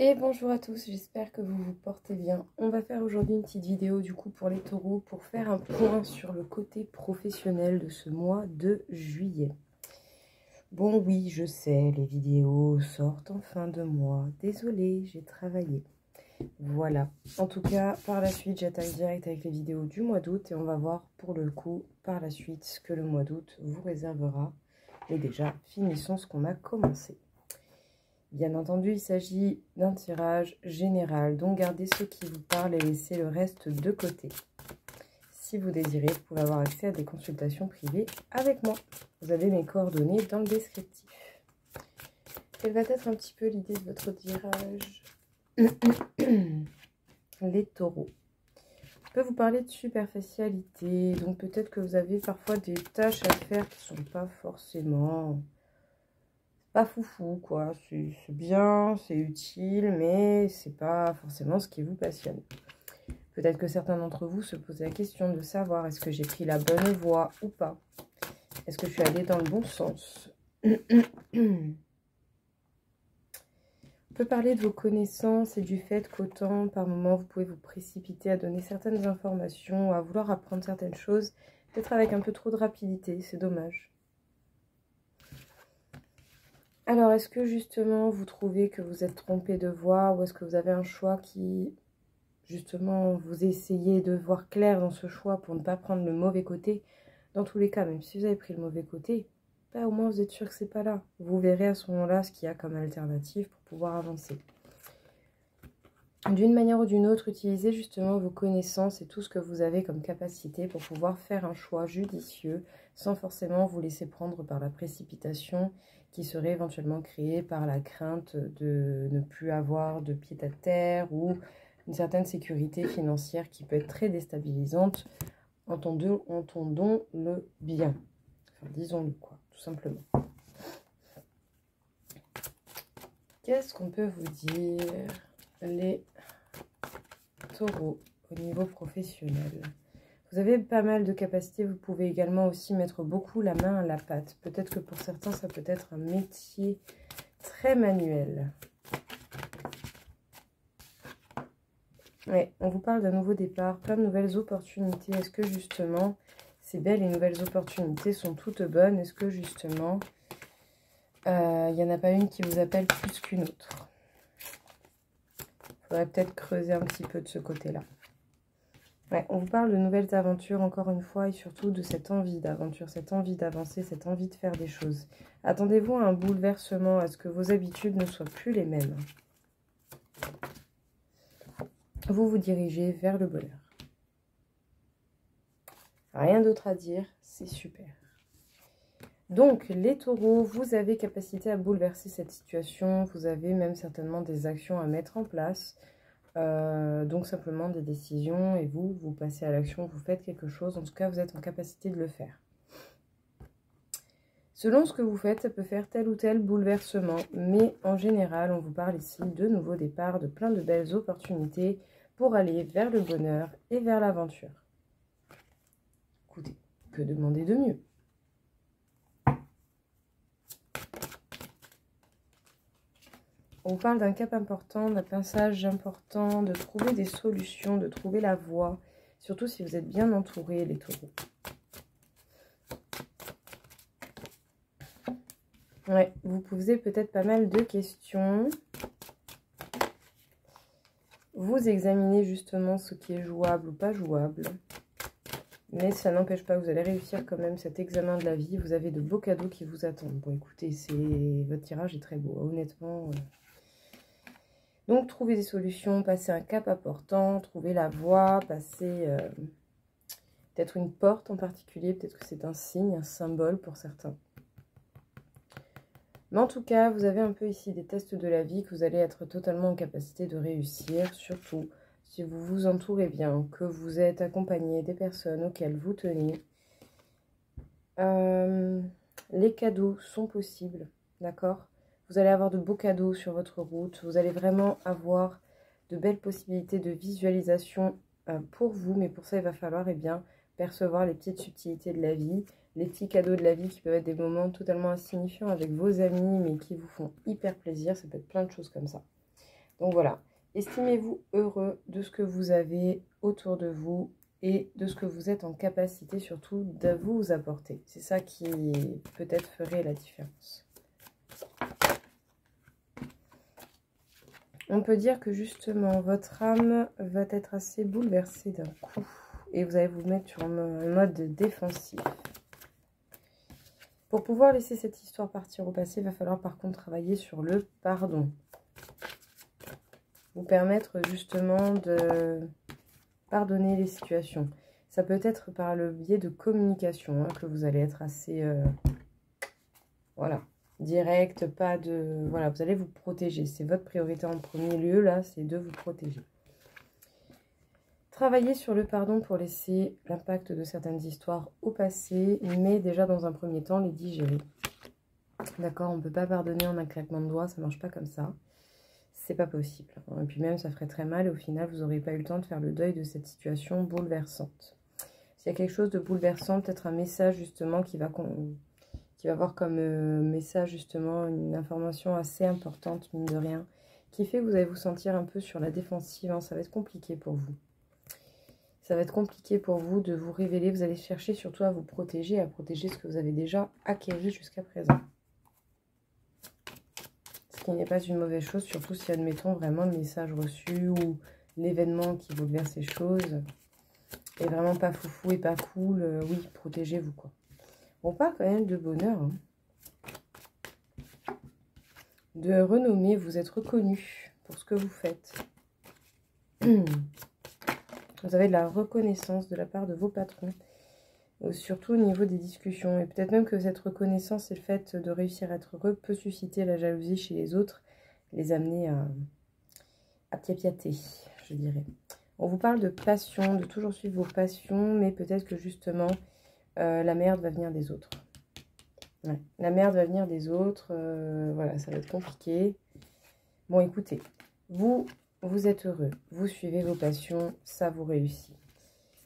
Et bonjour à tous, j'espère que vous vous portez bien. On va faire aujourd'hui une petite vidéo du coup pour les taureaux pour faire un point sur le côté professionnel de ce mois de juillet. Bon oui, je sais, les vidéos sortent en fin de mois. Désolée, j'ai travaillé. Voilà. En tout cas, par la suite, j'attaque direct avec les vidéos du mois d'août et on va voir pour le coup par la suite ce que le mois d'août vous réservera. Et déjà, finissons ce qu'on a commencé. Bien entendu, il s'agit d'un tirage général, donc gardez ceux qui vous parlent et laissez le reste de côté. Si vous désirez, vous pouvez avoir accès à des consultations privées avec moi. Vous avez mes coordonnées dans le descriptif. Quelle va être un petit peu l'idée de votre tirage? Les taureaux. Je peux vous parler de superficialité, donc peut-être que vous avez parfois des tâches à faire qui ne sont pas forcément... pas foufou quoi, c'est bien, c'est utile, mais c'est pas forcément ce qui vous passionne. Peut-être que certains d'entre vous se posent la question de savoir est-ce que j'ai pris la bonne voie ou pas. Est-ce que je suis allée dans le bon sens? On peut parler de vos connaissances et du fait qu'autant par moment vous pouvez vous précipiter à donner certaines informations, à vouloir apprendre certaines choses, peut-être avec un peu trop de rapidité, c'est dommage. Alors, est-ce que justement vous trouvez que vous êtes trompé de voie ou est-ce que vous avez un choix qui, justement, vous essayez de voir clair dans ce choix pour ne pas prendre le mauvais côté? Dans tous les cas, même si vous avez pris le mauvais côté, bah, au moins vous êtes sûr que c'est pas là. Vous verrez à ce moment-là ce qu'il y a comme alternative pour pouvoir avancer. D'une manière ou d'une autre, utilisez justement vos connaissances et tout ce que vous avez comme capacité pour pouvoir faire un choix judicieux sans forcément vous laisser prendre par la précipitation qui serait éventuellement créée par la crainte de ne plus avoir de pied à terre ou une certaine sécurité financière qui peut être très déstabilisante. Entendons-le bien. Enfin, disons-le quoi, tout simplement. Qu'est-ce qu'on peut vous dire, les taureaux, au niveau professionnel? Vous avez pas mal de capacités, vous pouvez également aussi mettre beaucoup la main à la pâte. Peut-être que pour certains, ça peut être un métier très manuel. Ouais, on vous parle d'un nouveau départ, plein de nouvelles opportunités. Est-ce que justement, ces belles et nouvelles opportunités sont toutes bonnes? Est-ce que justement, il n'y en a pas une qui vous appelle plus qu'une autre? Il faudrait peut-être creuser un petit peu de ce côté-là. Ouais, on vous parle de nouvelles aventures, encore une fois, et surtout de cette envie d'aventure, cette envie d'avancer, cette envie de faire des choses. Attendez-vous à un bouleversement, à ce que vos habitudes ne soient plus les mêmes. Vous vous dirigez vers le bonheur. Rien d'autre à dire, c'est super. Donc, les taureaux, vous avez capacité à bouleverser cette situation, vous avez même certainement des actions à mettre en place. Donc simplement des décisions et vous passez à l'action, vous faites quelque chose. En tout cas, vous êtes en capacité de le faire. Selon ce que vous faites, ça peut faire tel ou tel bouleversement. Mais en général, on vous parle ici de nouveaux départs, de plein de belles opportunités pour aller vers le bonheur et vers l'aventure. Écoutez, que demander de mieux? On parle d'un cap important, d'un passage important, de trouver des solutions, de trouver la voie. Surtout si vous êtes bien entourés, les taureaux. Ouais, vous posez peut-être pas mal de questions. Vous examinez justement ce qui est jouable ou pas jouable. Mais ça n'empêche pas que vous allez réussir quand même cet examen de la vie. Vous avez de beaux cadeaux qui vous attendent. Bon, écoutez, votre tirage est très beau, honnêtement. Donc, trouvez des solutions, passez un cap important, trouvez la voie, passez peut-être une porte en particulier. Peut-être que c'est un signe, un symbole pour certains. Mais en tout cas, vous avez un peu ici des tests de la vie que vous allez être totalement en capacité de réussir. Surtout si vous vous entourez bien, que vous êtes accompagné des personnes auxquelles vous tenez. Les cadeaux sont possibles, d'accord? Vous allez avoir de beaux cadeaux sur votre route. Vous allez vraiment avoir de belles possibilités de visualisation pour vous. Mais pour ça, il va falloir percevoir les petites subtilités de la vie. Les petits cadeaux de la vie qui peuvent être des moments totalement insignifiants avec vos amis, mais qui vous font hyper plaisir. Ça peut être plein de choses comme ça. Donc voilà, estimez-vous heureux de ce que vous avez autour de vous et de ce que vous êtes en capacité surtout de vous apporter. C'est ça qui peut-être ferait la différence. On peut dire que justement votre âme va être assez bouleversée d'un coup et vous allez vous mettre sur un mode défensif. Pour pouvoir laisser cette histoire partir au passé, il va falloir par contre travailler sur le pardon. Vous permettre justement de pardonner les situations. Ça peut être par le biais de communication que vous allez être assez voilà, direct, pas de... Voilà, vous allez vous protéger. C'est votre priorité en premier lieu, là, c'est de vous protéger. Travaillez sur le pardon pour laisser l'impact de certaines histoires au passé, mais déjà dans un premier temps, les digérer. D'accord, on ne peut pas pardonner en un claquement de doigts, ça ne marche pas comme ça. C'est pas possible. Et puis même, ça ferait très mal et au final, vous n'aurez pas eu le temps de faire le deuil de cette situation bouleversante. S'il y a quelque chose de bouleversant, peut-être un message justement qui va avoir comme message justement une information assez importante, mine de rien, qui fait que vous allez vous sentir un peu sur la défensive. Hein. Ça va être compliqué pour vous. Ça va être compliqué pour vous de vous révéler. Vous allez chercher surtout à vous protéger, à protéger ce que vous avez déjà acquis jusqu'à présent. Ce qui n'est pas une mauvaise chose, surtout si, admettons, vraiment le message reçu ou l'événement qui bouleverse les choses est vraiment pas foufou et pas cool. Oui, protégez-vous, quoi. On parle quand même de bonheur. Hein. De renommée, vous êtes reconnu pour ce que vous faites. Vous avez de la reconnaissance de la part de vos patrons, surtout au niveau des discussions. Et peut-être même que cette reconnaissance et le fait de réussir à être heureux peut susciter la jalousie chez les autres, les amener à piapiater, je dirais. On vous parle de passion, de toujours suivre vos passions, mais peut-être que justement, la merde va venir des autres. Ouais, la merde va venir des autres, voilà, ça va être compliqué. Bon, écoutez, vous êtes heureux, vous suivez vos passions, ça vous réussit.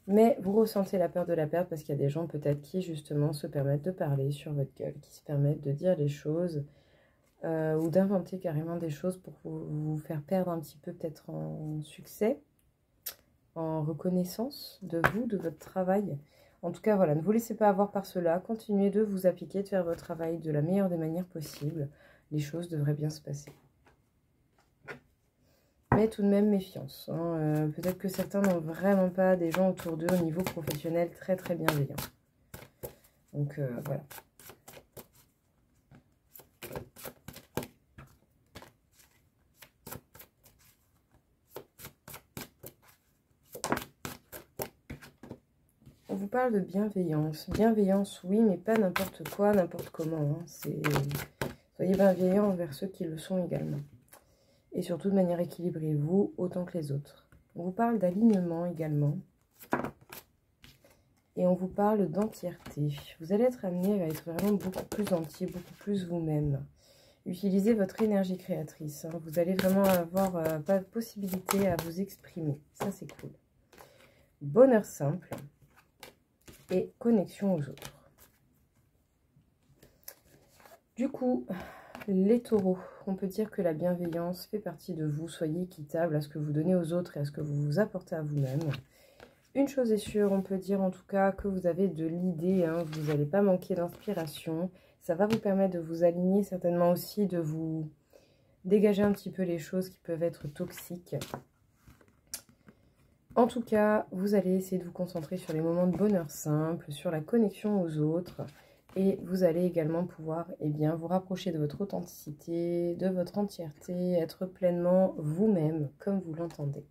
Mais vous ressentez la peur de la perte parce qu'il y a des gens peut-être qui justement se permettent de parler sur votre gueule, qui se permettent de dire les choses ou d'inventer carrément des choses pour vous faire perdre un petit peu peut-être en succès, en reconnaissance de vous, de votre travail. En tout cas, voilà, ne vous laissez pas avoir par cela, continuez de vous appliquer, de faire votre travail de la meilleure des manières possibles. Les choses devraient bien se passer. Mais tout de même, méfiance. Hein. Peut-être que certains n'ont vraiment pas des gens autour d'eux au niveau professionnel très très bienveillants. Donc voilà. On vous parle de bienveillance. Bienveillance, oui, mais pas n'importe quoi, n'importe comment. Hein. Soyez bienveillants envers ceux qui le sont également. Et surtout de manière équilibrée, vous autant que les autres. On vous parle d'alignement également. Et on vous parle d'entièreté. Vous allez être amené à être vraiment beaucoup plus entier, beaucoup plus vous-même. Utilisez votre énergie créatrice. Hein. Vous allez vraiment avoir pas de possibilité à vous exprimer. Ça, c'est cool. Bonheur simple et connexion aux autres. Du coup, les taureaux, on peut dire que la bienveillance fait partie de vous. Soyez équitable à ce que vous donnez aux autres et à ce que vous vous apportez à vous-même. Une chose est sûre, on peut dire en tout cas que vous avez de l'idée, hein, vous n'allez pas manquer d'inspiration. Ça va vous permettre de vous aligner, certainement aussi de vous dégager un petit peu les choses qui peuvent être toxiques. En tout cas, vous allez essayer de vous concentrer sur les moments de bonheur simple, sur la connexion aux autres. Et vous allez également pouvoir vous rapprocher de votre authenticité, de votre entièreté, être pleinement vous-même, comme vous l'entendez.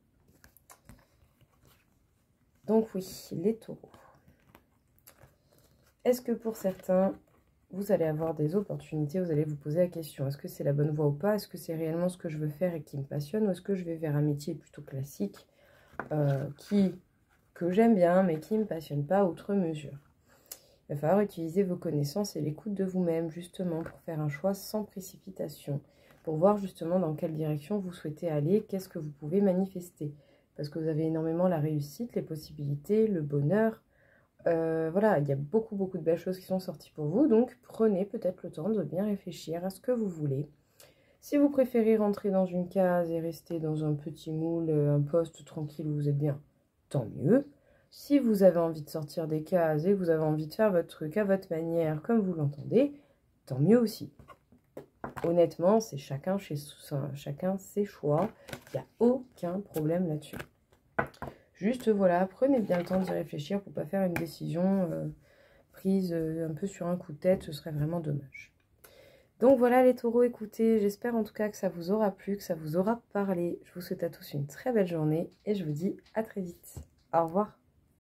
Donc oui, les taureaux. Est-ce que pour certains, vous allez avoir des opportunités, vous allez vous poser la question, est-ce que c'est la bonne voie ou pas? Est-ce que c'est réellement ce que je veux faire et qui me passionne? Ou est-ce que je vais vers un métier plutôt classique que j'aime bien, mais qui ne me passionne pas outre mesure? Il va falloir utiliser vos connaissances et l'écoute de vous-même, justement, pour faire un choix sans précipitation, pour voir justement dans quelle direction vous souhaitez aller, qu'est-ce que vous pouvez manifester. Parce que vous avez énormément la réussite, les possibilités, le bonheur. Voilà, il y a beaucoup de belles choses qui sont sorties pour vous, donc prenez peut-être le temps de bien réfléchir à ce que vous voulez. Si vous préférez rentrer dans une case et rester dans un petit moule, un poste tranquille où vous êtes bien, tant mieux. Si vous avez envie de sortir des cases et que vous avez envie de faire votre truc à votre manière, comme vous l'entendez, tant mieux aussi. Honnêtement, c'est chacun ses choix. Il n'y a aucun problème là-dessus. Juste, voilà, prenez bien le temps d'y réfléchir pour ne pas faire une décision prise un peu sur un coup de tête. Ce serait vraiment dommage. Donc voilà les taureaux, écoutez, j'espère en tout cas que ça vous aura plu, que ça vous aura parlé. Je vous souhaite à tous une très belle journée et je vous dis à très vite. Au revoir.